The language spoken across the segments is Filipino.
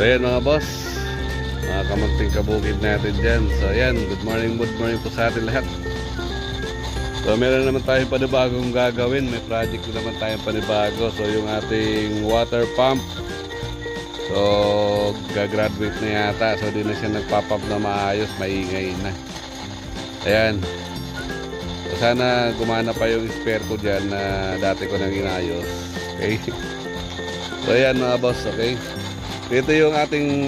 So ayan mga boss, mga kamunting kabukid natin dyan. So ayan, good morning po sa atin lahat. So meron naman tayong panibagong gagawin. May project naman tayong panibago. So yung ating water pump, so gagraduate na yata. So di na siya nagpapump na maayos, maingay na. Ayan. So sana gumana pa yung spare ko dyan na dati ko nang inayos. Okay. So ayan mga boss, okay. Ito yung ating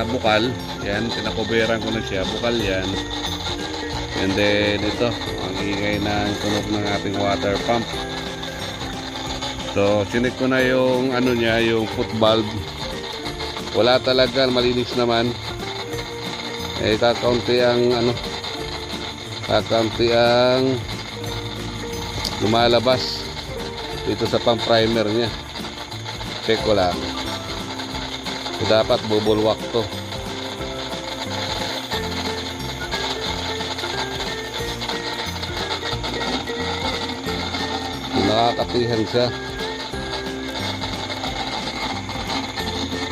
bukal. Yan, pinakuberan ko na siya. Bukal yan. And then ito, ang ingay ng tunog ng ating water pump. So sinik ko na yung ano niya, yung foot valve. Wala talaga, malinis naman. Eh kakaunti ang ano, kakaunti ang lumalabas dito sa pump primer niya. Check ko lang. So, dapat bubulwak to. Nakakatihan siya.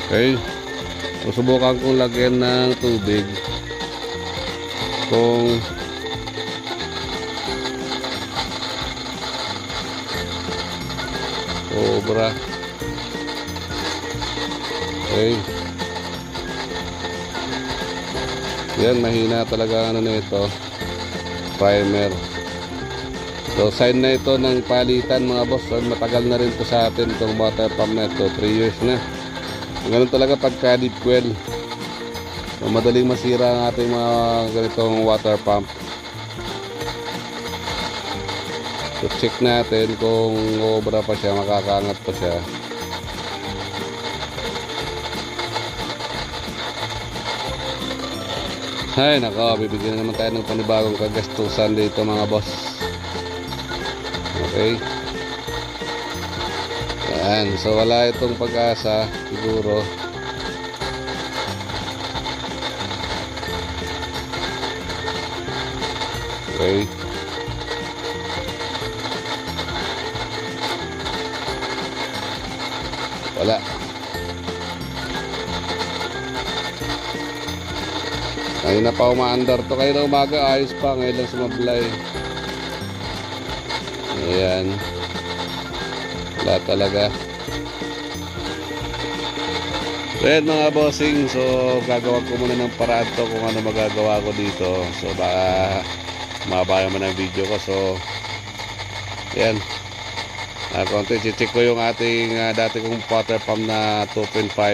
Okay. Susubukan kong lagyan ng tubig kung sobra. Okay. Yan, mahina talaga ano na ito, primer. So sign na ito ng palitan mga boss. So, matagal na rin to sa atin itong water pump na ito, 3 years na. Ganun talaga pagka deep well. So, madaling masira ang ating mga ganitong water pump. So check natin kung obra pa siya, makakaangat pa siya. Ay nako, bibigyan na naman tayo ng panibagong kagastusan dito mga boss. Okay. Yan, so wala itong pag-asa siguro. Okay. Wala. Ngayon na pa umaandar to. Kayo na umaga, ayos pa. Ngayon lang sumablay. Ayan. Wala talaga. So ayan mga bossing. So gagawa ko muna ng paraan to kung ano magagawa ko dito. So baka mabayan mo ng video ko. So ayan. Konti, check ko yung ating dati kong water pump na 2.5.